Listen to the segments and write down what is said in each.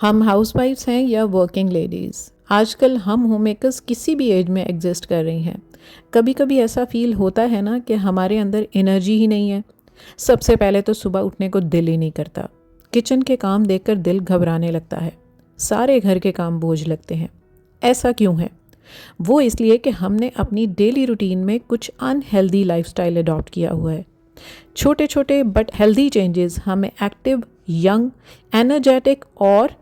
हम हाउसवाइफ्स हैं या वर्किंग लेडीज़, आजकल हम होम मेकर्स किसी भी एज में एग्जिस्ट कर रही हैं। कभी कभी ऐसा फील होता है ना कि हमारे अंदर एनर्जी ही नहीं है। सबसे पहले तो सुबह उठने को दिल ही नहीं करता। किचन के काम देखकर दिल घबराने लगता है। सारे घर के काम बोझ लगते हैं। ऐसा क्यों है? वो इसलिए कि हमने अपनी डेली रूटीन में कुछ अनहेल्दी लाइफस्टाइल अडॉप्ट किया हुआ है। छोटे छोटे बट हेल्दी चेंजेस हमें एक्टिव, यंग, एनर्जेटिक और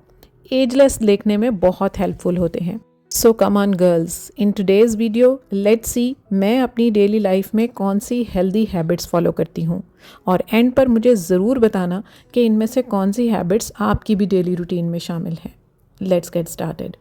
एजलेस देखने में बहुत हेल्पफुल होते हैं। So come on girls, in today's video let's see मैं अपनी डेली लाइफ में कौन सी हेल्दी हैबिट्स फॉलो करती हूँ, और एंड पर मुझे ज़रूर बताना कि इनमें से कौन सी हैबिट्स आपकी भी डेली रूटीन में शामिल हैं। Let's get started.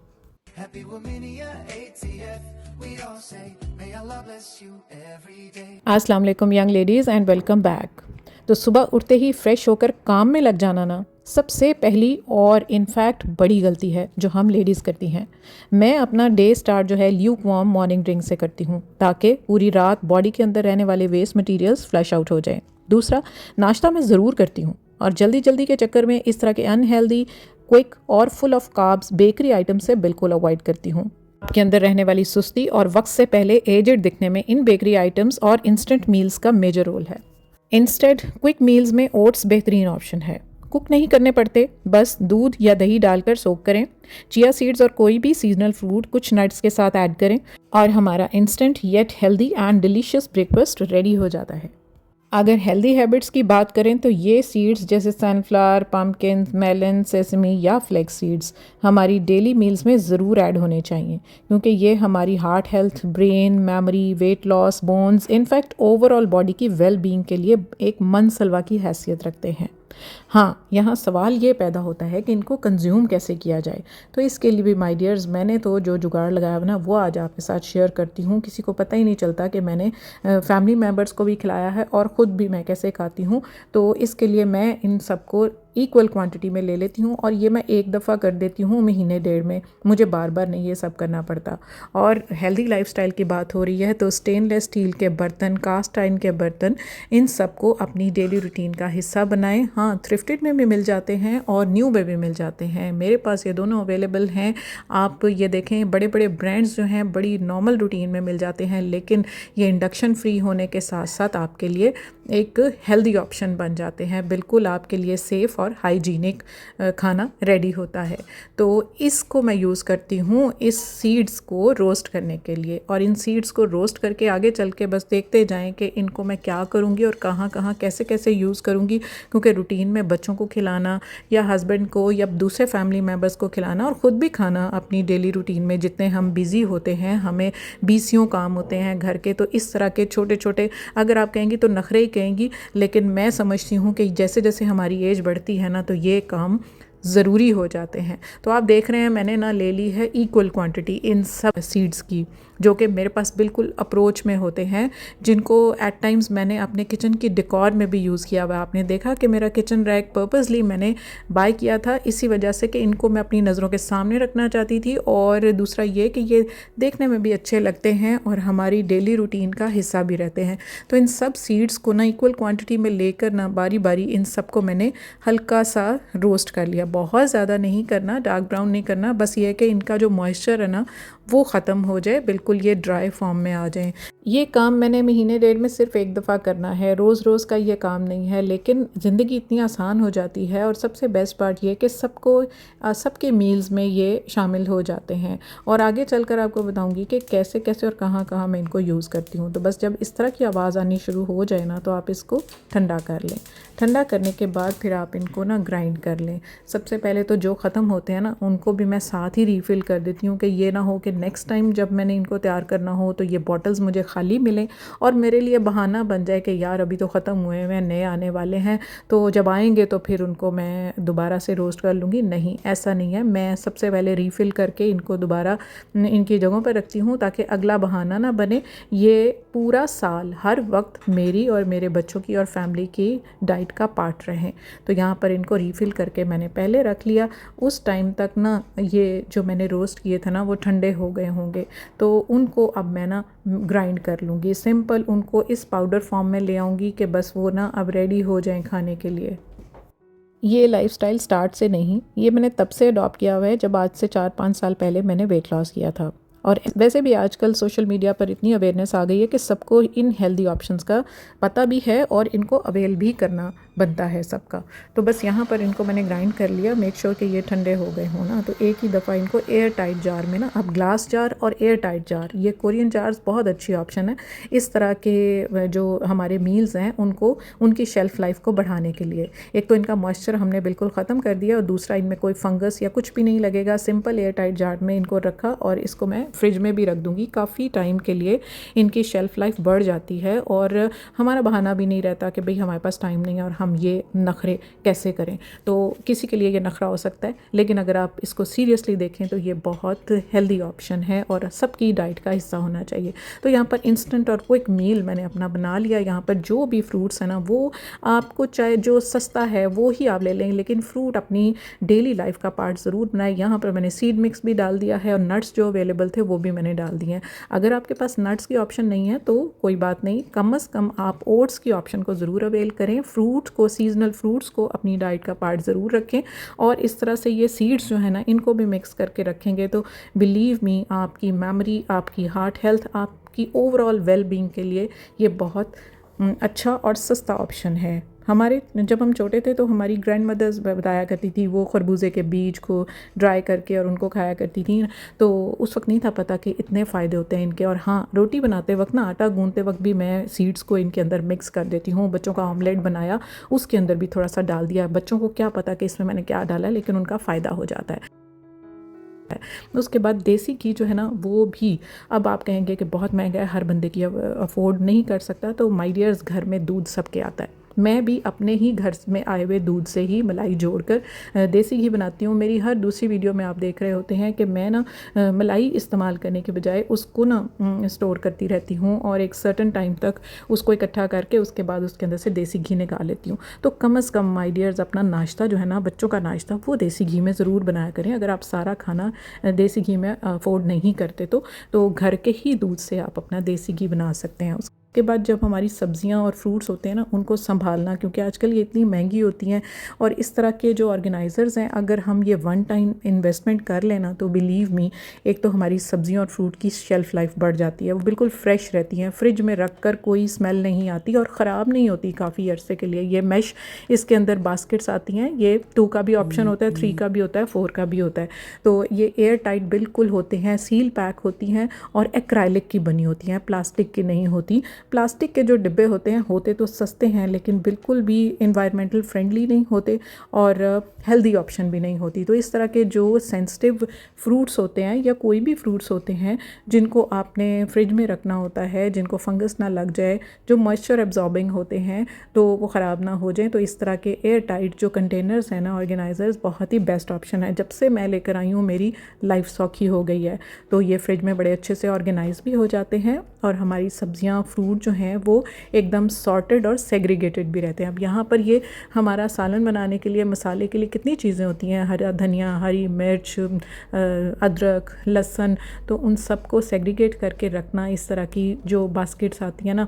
अस्सलाम वालेकुम young ladies and welcome back. तो सुबह उठते ही फ्रेश होकर काम में लग जाना ना सबसे पहली और इनफैक्ट बड़ी गलती है जो हम लेडीज़ करती हैं। मैं अपना डे स्टार्ट जो है ल्यूक वार्म मॉर्निंग ड्रिंक से करती हूँ ताकि पूरी रात बॉडी के अंदर रहने वाले वेस्ट मटेरियल्स फ्लश आउट हो जाएं। दूसरा, नाश्ता मैं ज़रूर करती हूँ और जल्दी जल्दी के चक्कर में इस तरह के अनहेल्दी, क्विक और full of carbs bakery item से बिल्कुल अवॉइड करती हूँ। आपके अंदर रहने वाली सुस्ती और वक्त से पहले एजेड दिखने में इन बेकरी आइटम्स और इंस्टेंट मील्स का मेजर रोल है। इंस्टेड क्विक मील्स में ओट्स बेहतरीन ऑप्शन है। कुक नहीं करने पड़ते, बस दूध या दही डालकर सोक करें, चिया सीड्स और कोई भी सीजनल फ्रूट कुछ नट्स के साथ ऐड करें और हमारा instant yet healthy and delicious breakfast ready हो जाता है। अगर हेल्दी हैबिट्स की बात करें तो ये सीड्स जैसे सनफ्लावर, पम्पकिन, मेलन, सेसमी या फ्लेक्स सीड्स हमारी डेली मील्स में ज़रूर ऐड होने चाहिए, क्योंकि ये हमारी heart health, brain, memory, weight loss, bones, in fact overall body की वेल बीइंग के लिए एक मनसलवा की हैसियत रखते हैं। हाँ, यहाँ सवाल ये पैदा होता है कि इनको कंज्यूम कैसे किया जाए। तो इसके लिए भी माय डियर्स, मैंने तो जो जुगाड़ लगाया ना वो आज आपके साथ शेयर करती हूँ। किसी को पता ही नहीं चलता कि मैंने फैमिली मेम्बर्स को भी खिलाया है और ख़ुद भी मैं कैसे खाती हूँ। तो इसके लिए मैं इन सबको इक्वल क्वांटिटी में ले लेती हूँ और ये मैं एक दफ़ा कर देती हूँ महीने डेढ़ में। मुझे बार बार नहीं ये सब करना पड़ता। और हेल्दी लाइफस्टाइल की बात हो रही है तो स्टेनलेस स्टील के बर्तन, कास्ट आयरन के बर्तन, इन सबको अपनी डेली रूटीन का हिस्सा बनाएं। हाँ, थ्रिफ्टेड में भी मिल जाते हैं और न्यू में भी मिल जाते हैं। मेरे पास ये दोनों अवेलेबल हैं। आप ये देखें, बड़े बड़े ब्रांड्स जो हैं बड़ी नॉर्मल रूटीन में मिल जाते हैं, लेकिन ये इंडक्शन फ्री होने के साथ साथ आपके लिए एक हेल्दी ऑप्शन बन जाते हैं। बिल्कुल आपके लिए सेफ़ और हाइजीनिक खाना रेडी होता है। तो इसको मैं यूज़ करती हूँ इस सीड्स को रोस्ट करने के लिए, और इन सीड्स को रोस्ट करके आगे चल के बस देखते जाएं कि इनको मैं क्या करूँगी और कहाँ कहाँ कैसे कैसे यूज़ करूँगी, क्योंकि रूटीन में बच्चों को खिलाना या हस्बैंड को या दूसरे फैमिली मेम्बर्स को खिलाना और ख़ुद भी खाना अपनी डेली रूटीन में, जितने हम बिज़ी होते हैं, हमें बीसियों काम होते हैं घर के, तो इस तरह के छोटे छोटे, अगर आप कहेंगी तो नखरे ही कहेंगी, लेकिन मैं समझती हूँ कि जैसे जैसे हमारी एज बढ़ती है ना तो ये काम ज़रूरी हो जाते हैं। तो आप देख रहे हैं मैंने ना ले ली है इक्वल क्वांटिटी इन सब सीड्स की, जो कि मेरे पास बिल्कुल अप्रोच में होते हैं, जिनको एट टाइम्स मैंने अपने किचन की डेकोर में भी यूज़ किया हुआ। आपने देखा कि मेरा किचन रैक पर्पसली मैंने बाय किया था इसी वजह से कि इनको मैं अपनी नज़रों के सामने रखना चाहती थी, और दूसरा ये कि ये देखने में भी अच्छे लगते हैं और हमारी डेली रूटीन का हिस्सा भी रहते हैं। तो इन सब सीड्स को ना इक्वल क्वांटिटी में लेकर ना बारी बारी इन सबको मैंने हल्का सा रोस्ट कर लिया। बहुत ज़्यादा नहीं करना, डार्क ब्राउन नहीं करना, बस ये है कि इनका जो मॉइस्चर है ना वो ख़त्म हो जाए, बिल्कुल ये ड्राई फॉर्म में आ जाएं। ये काम मैंने महीने डेढ़ में सिर्फ एक दफ़ा करना है, रोज़ रोज़ का ये काम नहीं है, लेकिन ज़िंदगी इतनी आसान हो जाती है। और सबसे बेस्ट पार्ट ये कि सबको सबके मील्स में ये शामिल हो जाते हैं। और आगे चलकर आपको बताऊंगी कि कैसे कैसे और कहाँ कहाँ मैं इनको यूज़ करती हूँ। तो बस जब इस तरह की आवाज़ आनी शुरू हो जाए ना तो आप इसको ठंडा कर लें। ठंडा करने के बाद फिर आप इनको ना ग्राइंड कर लें। सबसे पहले तो जो ख़त्म होते हैं ना उनको भी मैं साथ ही रीफ़िल कर देती हूँ कि ये ना हो कि नेक्स्ट टाइम जब मैंने इनको तैयार करना हो तो ये बॉटल्स मुझे खाली मिलें और मेरे लिए बहाना बन जाए कि यार अभी तो ख़त्म हुए हैं, नए आने वाले हैं, तो जब आएंगे तो फिर उनको मैं दोबारा से रोस्ट कर लूँगी। नहीं, ऐसा नहीं है। मैं सबसे पहले रीफ़िल करके इनको दोबारा इनकी जगहों पर रखती हूँ ताकि अगला बहाना ना बने। ये पूरा साल हर वक्त मेरी और मेरे बच्चों की और फैमिली की डाइट का पार्ट रहें। तो यहाँ पर इनको रीफ़िल करके मैंने पहले रख लिया। उस टाइम तक ना ये जो मैंने रोस्ट किए थे ना वो ठंडे हो गए होंगे, तो उनको अब मैं ना ग्राइंड कर लूँगी। सिंपल उनको इस पाउडर फॉर्म में ले आऊँगी कि बस वो ना अब रेडी हो जाएं खाने के लिए। ये लाइफ़स्टाइल स्टार्ट से नहीं, ये मैंने तब से अडॉप्ट किया हुआ है जब आज से 4-5 साल पहले मैंने वेट लॉस किया था। और वैसे भी आजकल सोशल मीडिया पर इतनी अवेयरनेस आ गई है कि सबको इन हेल्दी ऑप्शंस का पता भी है और इनको अवेल भी करना बनता है सबका। तो बस यहाँ पर इनको मैंने ग्राइंड कर लिया, मेक श्योर कि ये ठंडे हो गए हों ना, तो एक ही दफ़ा इनको एयर टाइट जार में ना, अब ग्लास जार और एयर टाइट जार, ये कोरियन जार्स बहुत अच्छी ऑप्शन है इस तरह के जो हमारे मील्स हैं उनको, उनकी शेल्फ़ लाइफ को बढ़ाने के लिए। एक तो इनका मॉइस्चर हमने बिल्कुल ख़त्म कर दिया और दूसरा इनमें कोई फंगस या कुछ भी नहीं लगेगा। सिंपल एयर टाइट जार में इनको रखा और इसको मैं फ्रिज में भी रख दूँगी काफ़ी टाइम के लिए। इनकी शेल्फ़ लाइफ बढ़ जाती है और हमारा बहाना भी नहीं रहता कि भाई हमारे पास टाइम नहीं है और हम ये नखरे कैसे करें। तो किसी के लिए ये नखरा हो सकता है, लेकिन अगर आप इसको सीरियसली देखें तो ये बहुत हेल्दी ऑप्शन है और सबकी डाइट का हिस्सा होना चाहिए। तो यहाँ पर इंस्टेंट और क्विक मील मैंने अपना बना लिया। यहाँ पर जो भी फ्रूट्स हैं ना, वो आपको चाहे जो सस्ता है वो ही आप ले लें, लेकिन फ्रूट अपनी डेली लाइफ का पार्ट ज़रूर बनाए। यहाँ पर मैंने सीड मिक्स भी डाल दिया है और नट्स जो अवेलेबल थे वो भी मैंने डाल दिए हैं। अगर आपके पास नट्स की ऑप्शन नहीं है तो कोई बात नहीं, कम से कम आप ओट्स की ऑप्शन को ज़रूर अवेल करें। फ्रूट्स को, सीजनल फ्रूट्स को अपनी डाइट का पार्ट ज़रूर रखें और इस तरह से ये सीड्स जो है ना, इनको भी मिक्स करके रखेंगे तो बिलीव मी, आपकी मेमोरी, आपकी हार्ट हेल्थ, आपकी ओवरऑल वेल बीइंग के लिए ये बहुत अच्छा और सस्ता ऑप्शन है। हमारे जब हम छोटे थे तो हमारी ग्रैंड मदर्स बताया करती थी, वो खरबूजे के बीज को ड्राई करके और उनको खाया करती थी। तो उस वक्त नहीं था पता कि इतने फ़ायदे होते हैं इनके। और हाँ, रोटी बनाते वक्त ना, आटा गूंदते वक्त भी मैं सीड्स को इनके अंदर मिक्स कर देती हूँ। बच्चों का ऑमलेट बनाया, उसके अंदर भी थोड़ा सा डाल दिया। बच्चों को क्या पता कि इसमें मैंने क्या डाला, लेकिन उनका फ़ायदा हो जाता है। उसके बाद देसी घी जो है ना, वो भी, अब आप कहेंगे कि बहुत महंगा है, हर बंदे की अफोर्ड नहीं कर सकता, तो माय डियर्स, घर में दूध सबके आता है। मैं भी अपने ही घर में आए हुए दूध से ही मलाई जोड़कर देसी घी बनाती हूँ। मेरी हर दूसरी वीडियो में आप देख रहे होते हैं कि मैं ना मलाई इस्तेमाल करने के बजाय उसको ना स्टोर करती रहती हूँ और एक सर्टन टाइम तक उसको इकट्ठा करके उसके बाद उसके अंदर से देसी घी निकाल लेती हूँ। तो कम से कम माय डियर्स, अपना नाश्ता जो है ना, बच्चों का नाश्ता, वो देसी घी में ज़रूर बनाया करें। अगर आप सारा खाना देसी घी में अफोर्ड नहीं करते तो घर के ही दूध से आप अपना देसी घी बना सकते हैं। उसके बाद जब हमारी सब्जियां और फ्रूट्स होते हैं ना, उनको संभालना, क्योंकि आजकल ये इतनी महंगी होती हैं और इस तरह के जो ऑर्गेनाइज़र्स हैं, अगर हम ये वन टाइम इन्वेस्टमेंट कर लेना तो बिलीव मी, एक तो हमारी सब्जियां और फ्रूट की शेल्फ़ लाइफ बढ़ जाती है, वो बिल्कुल फ्रेश रहती हैं, फ्रिज में रख कर कोई स्मेल नहीं आती और ख़राब नहीं होती काफ़ी अरसे के लिए। ये मैश, इसके अंदर बास्केट्स आती हैं, ये 2 का भी ऑप्शन होता है, 3 का भी होता है, 4 का भी होता है। तो ये एयर टाइट बिल्कुल होते हैं, सील पैक होती हैं और एक्राइलिक की बनी होती हैं, प्लास्टिक की नहीं होती। प्लास्टिक के जो डिब्बे होते तो सस्ते हैं, लेकिन बिल्कुल भी इन्वायरमेंटल फ्रेंडली नहीं होते और हेल्दी ऑप्शन भी नहीं होती। तो इस तरह के जो सेंसिटिव फ्रूट्स होते हैं या कोई भी फ्रूट्स होते हैं जिनको आपने फ्रिज में रखना होता है, जिनको फंगस ना लग जाए, जो मॉइस्चर एब्जॉर्बिंग होते हैं तो वो ख़राब ना हो जाए, तो इस तरह के एयर टाइट जो कंटेनर्स हैं ना, ऑर्गेनाइजर्स, बहुत ही बेस्ट ऑप्शन है। जब से मैं लेकर आई हूँ मेरी लाइफ सौखी हो गई है। तो ये फ्रिज में बड़े अच्छे से ऑर्गेनाइज भी हो जाते हैं और हमारी सब्जियां, फ्रूट जो हैं वो एकदम सॉर्टेड और सेग्रीगेटेड भी रहते हैं। अब यहाँ पर ये हमारा सालन बनाने के लिए, मसाले के लिए कितनी चीज़ें होती हैं, हरा धनिया, हरी मिर्च, अदरक, लहसुन, तो उन सबको सेग्रीगेट करके रखना, इस तरह की जो बास्केट्स आती हैं ना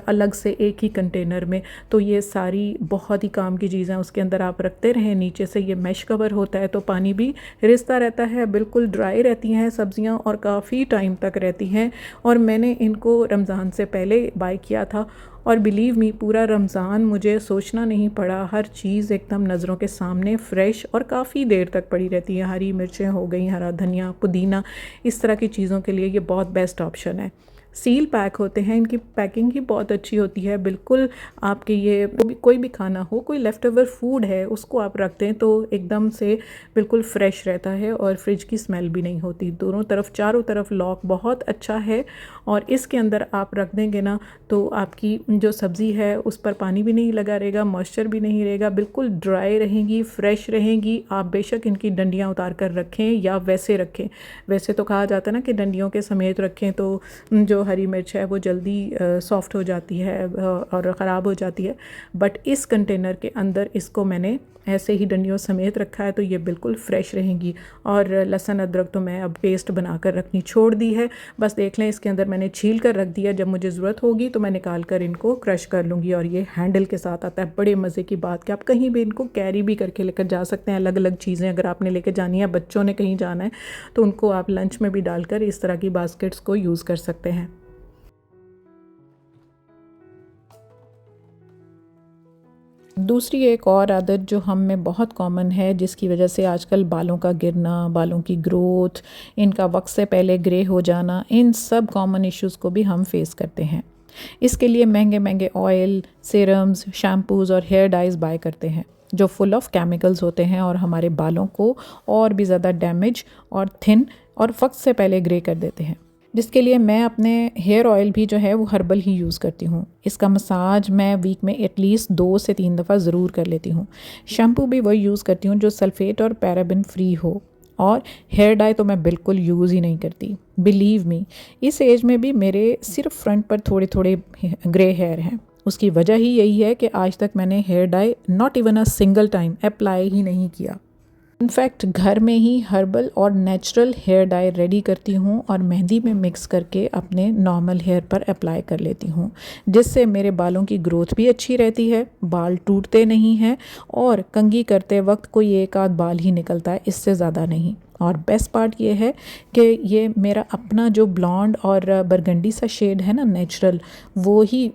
अलग से एक ही कंटेनर में, तो ये सारी बहुत ही काम की चीज़ें उसके अंदर आप रखते रहें। नीचे से ये मैश कवर होता है तो पानी भी रिसता रहता है, बिल्कुल ड्राई रहती हैं सब्जियां और काफ़ी टाइम तक रहती हैं। और मैंने इनको रमज़ान से पहले बाय किया था और बिलीव मी, पूरा रमज़ान मुझे सोचना नहीं पड़ा, हर चीज़ एकदम नज़रों के सामने फ्रेश और काफ़ी देर तक पड़ी रहती है। हरी मिर्चें हो गई, हरा धनिया, पुदीना, इस तरह की चीज़ों के लिए ये बहुत बेस्ट ऑप्शन है। सील पैक होते हैं, इनकी पैकिंग ही बहुत अच्छी होती है। बिल्कुल आपके ये कोई भी खाना हो, कोई लेफ़्ट ओवर फूड है, उसको आप रख दें तो एकदम से बिल्कुल फ्रेश रहता है और फ्रिज की स्मेल भी नहीं होती। दोनों तरफ, चारों तरफ लॉक बहुत अच्छा है और इसके अंदर आप रख देंगे ना तो आपकी जो सब्ज़ी है उस पर पानी भी नहीं लगा रहेगा, मॉइस्चर भी नहीं रहेगा, बिल्कुल ड्राई रहेंगी, फ्रेश रहेंगी। आप बेशक इनकी डंडियाँ उतार कर रखें या वैसे रखें। वैसे तो कहा जाता है ना कि डंडियों के समेत रखें तो जो हरी मिर्च है वो जल्दी सॉफ्ट हो जाती है और ख़राब हो जाती है, बट इस कंटेनर के अंदर इसको मैंने ऐसे ही डंडियों समेत रखा है तो ये बिल्कुल फ्रेश रहेंगी। और लहसुन अदरक तो मैं अब पेस्ट बनाकर रखनी छोड़ दी है। बस देख लें, इसके अंदर मैंने छील कर रख दिया, जब मुझे ज़रूरत होगी तो मैं निकाल कर इनको क्रश कर लूँगी। और ये हैंडल के साथ आता है, बड़े मज़े की बात कि आप कहीं भी इनको कैरी भी करके लेकर जा सकते हैं। अलग अलग चीज़ें अगर आपने लेकर जानी है, बच्चों ने कहीं जाना है तो उनको आप लंच में भी डालकर इस तरह की बास्केट्स को यूज़ कर सकते हैं। दूसरी एक और आदत जो हम में बहुत कॉमन है, जिसकी वजह से आजकल बालों का गिरना, बालों की ग्रोथ, इनका वक्त से पहले ग्रे हो जाना, इन सब कॉमन इश्यूज़ को भी हम फेस करते हैं। इसके लिए महंगे महंगे ऑयल, सीरम्स, शैम्पूज़ और हेयर डाइज़ बाय करते हैं जो फुल ऑफ केमिकल्स होते हैं और हमारे बालों को और भी ज़्यादा डैमेज और थिन और वक्त से पहले ग्रे कर देते हैं। जिसके लिए मैं अपने हेयर ऑयल भी जो है वो हर्बल ही यूज़ करती हूँ। इसका मसाज मैं वीक में एटलीस्ट 2 से 3 दफ़ा ज़रूर कर लेती हूँ। शैम्पू भी वही यूज़ करती हूँ जो सल्फ़ेट और पैराबिन फ्री हो। और हेयर डाई तो मैं बिल्कुल यूज़ ही नहीं करती। बिलीव मी, इस एज में भी मेरे सिर्फ फ्रंट पर थोड़े थोड़े ग्रे हेयर हैं। उसकी वजह ही यही है कि आज तक मैंने hair dye not even a single time apply ही नहीं किया। इनफैक्ट घर में ही हर्बल और नेचुरल हेयर डाई रेडी करती हूँ और मेहंदी में मिक्स करके अपने नॉर्मल हेयर पर अप्लाई कर लेती हूँ, जिससे मेरे बालों की ग्रोथ भी अच्छी रहती है, बाल टूटते नहीं हैं और कंघी करते वक्त कोई एक आध बाल ही निकलता है, इससे ज़्यादा नहीं। और बेस्ट पार्ट ये है कि ये मेरा अपना जो ब्लॉन्ड और बरगंडी सा शेड है ना, नेचुरल, वो ही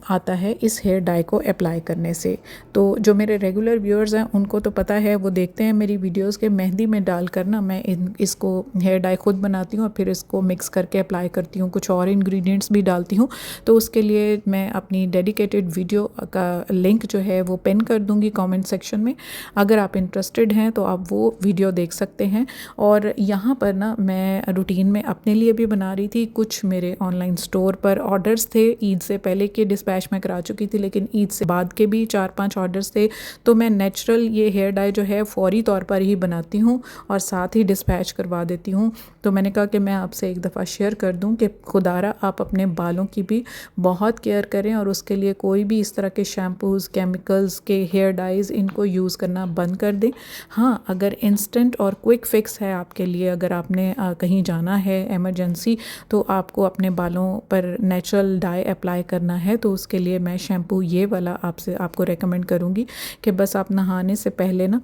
आता है इस हेयर डाई को अप्लाई करने से। तो जो मेरे रेगुलर व्यूअर्स हैं उनको तो पता है, वो देखते हैं मेरी वीडियोस के मेहंदी में डालकर ना मैं इसको हेयर डाई खुद बनाती हूँ और फिर इसको मिक्स करके अप्लाई करती हूँ। कुछ और इंग्रेडिएंट्स भी डालती हूँ, तो उसके लिए मैं अपनी डेडिकेटेड वीडियो का लिंक जो है वो पिन कर दूँगी कॉमेंट सेक्शन में। अगर आप इंटरेस्टेड हैं तो आप वो वीडियो देख सकते हैं। और यहाँ पर ना मैं रूटीन में अपने लिए भी बना रही थी, कुछ मेरे ऑनलाइन स्टोर पर ऑर्डर्स थे ईद से पहले के, डिस्पैच मैं करा चुकी थी, लेकिन ईद से बाद के भी 4-5 ऑर्डर्स थे। तो मैं नेचुरल ये हेयर डाई जो है फौरी तौर पर ही बनाती हूँ और साथ ही डिस्पैच करवा देती हूँ। तो मैंने कहा कि मैं आपसे एक दफ़ा शेयर कर दूँ कि खुदारा आप अपने बालों की भी बहुत केयर करें और उसके लिए कोई भी इस तरह के शैम्पूज़, केमिकल्स के हेयर डाइज़, इनको यूज़ करना बंद कर दें। हाँ, अगर इंस्टेंट और क्विक फिक्स है आपके लिए, अगर आपने कहीं जाना है इमरजेंसी, तो आपको अपने बालों पर नेचुरल डाई अप्लाई करना है, तो उसके लिए मैं शैम्पू ये वाला आपको रेकमेंड करूँगी कि बस आप नहाने से पहले ना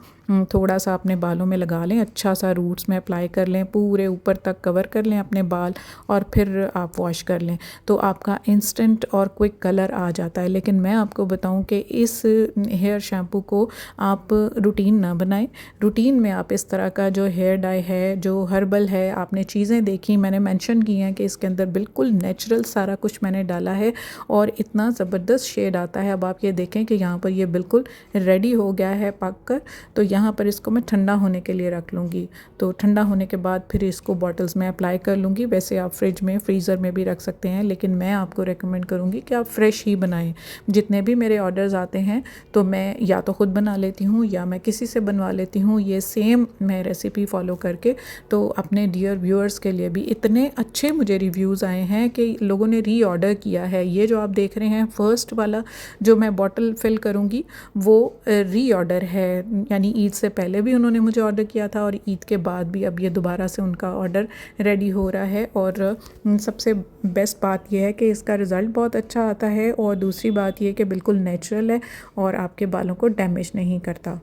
थोड़ा सा अपने बालों में लगा लें, अच्छा सा रूट्स में अप्लाई कर लें, पूरे ऊपर तक कवर कर लें अपने बाल और फिर आप वॉश कर लें, तो आपका इंस्टेंट और क्विक कलर आ जाता है। लेकिन मैं आपको बताऊं कि इस हेयर शैम्पू को आप रूटीन ना बनाएं। रूटीन में आप इस तरह का जो हेयर डाई है, जो हर्बल है, आपने चीज़ें देखी, मैंने मेंशन की हैं कि इसके अंदर बिल्कुल नेचुरल सारा कुछ मैंने डाला है और इतना ज़बरदस्त शेड आता है। अब आप ये देखें कि यहाँ पर ये बिल्कुल रेडी हो गया है पक कर। तो यहाँ पर इसको मैं ठंडा होने के लिए रख लूँगी, तो ठंडा होने के बाद फिर इसको बॉटल्स में अप्लाई कर लूँगी। वैसे आप फ्रिज में, फ्रीज़र में भी रख सकते हैं, लेकिन मैं आपको रेकमेंड करूँगी कि आप फ्रेश ही बनाएं। जितने भी मेरे ऑर्डर्स आते हैं तो मैं या तो ख़ुद बना लेती हूँ या मैं किसी से बनवा लेती हूँ, ये सेम मैं रेसिपी फॉलो करके। तो अपने डियर व्यूअर्स के लिए भी इतने अच्छे मुझे रिव्यूज़ आए हैं कि लोगों ने री ऑर्डर किया है। ये जो आप देख रहे हैं फर्स्ट वाला जो मैं बॉटल फिल करूँगी वो री ऑर्डर है, यानी ईद से पहले भी उन्होंने मुझे ऑर्डर किया था और ईद के बाद भी अब ये दोबारा से उनका ऑर्डर रेडी हो रहा है। और सबसे बेस्ट बात यह है कि इसका रिज़ल्ट बहुत अच्छा आता है और दूसरी बात यह कि बिल्कुल नेचुरल है और आपके बालों को डैमेज नहीं करता।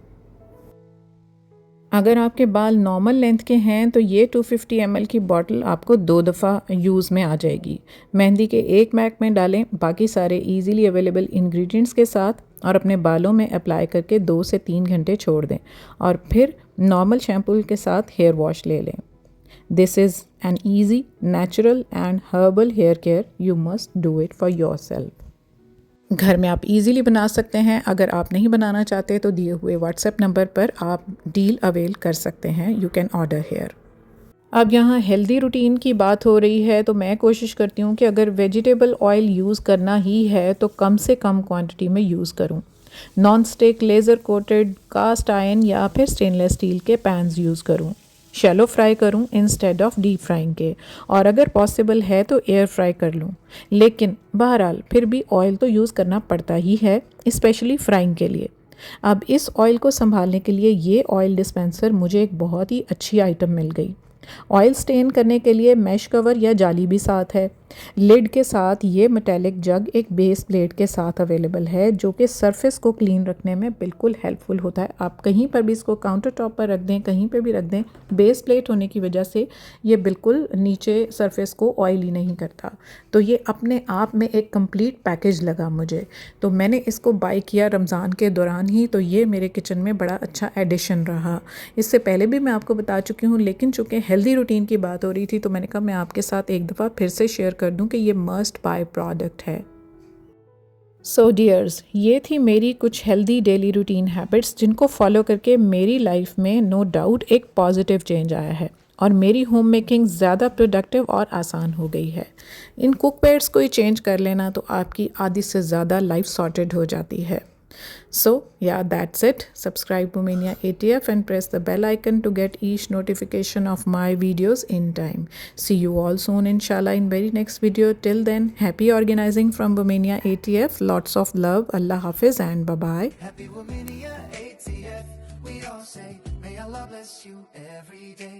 अगर आपके बाल नॉर्मल लेंथ के हैं तो ये 250 ml की बॉटल आपको 2 दफ़ा यूज़ में आ जाएगी। मेहंदी के एक मैक में डालें बाकी सारे इजीली अवेलेबल इंग्रेडिएंट्स के साथ और अपने बालों में अप्लाई करके 2 से 3 घंटे छोड़ दें और फिर नॉर्मल शैम्पू के साथ हेयर वॉश ले लें। This is an easy, natural and herbal hair care. You must do it for yourself. घर में आप इजीली बना सकते हैं। अगर आप नहीं बनाना चाहते तो दिए हुए व्हाट्सएप नंबर पर आप डील अवेल कर सकते हैं। You can order here. अब यहाँ हेल्दी रूटीन की बात हो रही है तो मैं कोशिश करती हूँ कि अगर वेजिटेबल ऑयल यूज़ करना ही है तो कम से कम क्वांटिटी में यूज़ करूँ। Non stick, laser coated, cast iron या फिर स्टेनलेस स्टील के पैन्स यूज़ करूँ। शैलो फ्राई करूं इंस्टेड ऑफ डीप फ्राइंग के, और अगर पॉसिबल है तो एयर फ्राई कर लूं। लेकिन बहरहाल फिर भी ऑयल तो यूज़ करना पड़ता ही है, स्पेशली फ्राइंग के लिए। अब इस ऑयल को संभालने के लिए ये ऑयल डिस्पेंसर मुझे एक बहुत ही अच्छी आइटम मिल गई। ऑयल स्टेन करने के लिए मैश कवर या जाली भी साथ है। लिड के साथ ये मेटेलिक जग एक बेस प्लेट के साथ अवेलेबल है, जो कि सरफेस को क्लीन रखने में बिल्कुल हेल्पफुल होता है। आप कहीं पर भी इसको काउंटर टॉप पर रख दें, कहीं पे भी रख दें, बेस प्लेट होने की वजह से ये बिल्कुल नीचे सरफेस को ऑयली नहीं करता। तो ये अपने आप में एक कंप्लीट पैकेज लगा मुझे, तो मैंने इसको बाय किया रमज़ान के दौरान ही। तो ये मेरे किचन में बड़ा अच्छा एडिशन रहा। इससे पहले भी मैं आपको बता चुकी हूँ, लेकिन चूँकि हेल्दी रूटीन की बात हो रही थी तो मैंने कहा मैं आपके साथ एक दफ़ा फिर से शेयर कर दूं कि ये मस्ट बाय प्रोडक्ट है। सो डियर्स, ये थी मेरी कुछ हेल्दी डेली रूटीन हैबिट्स जिनको फॉलो करके मेरी लाइफ में नो डाउट एक पॉजिटिव चेंज आया है और मेरी होम मेकिंग ज़्यादा प्रोडक्टिव और आसान हो गई है। इन कुक पैड्स को ही चेंज कर लेना तो आपकी आधी से ज़्यादा लाइफ सॉर्टेड हो जाती है। So yeah, that's it. Subscribe Romania ATF and press the bell icon to get each notification of my videos in time. See you all soon inshallah in very next video. Till then, happy organizing from Romania ATF. Lots of love. Allah Hafiz and bye bye. Happy Romania ATF, we all say, may Allah bless you every day.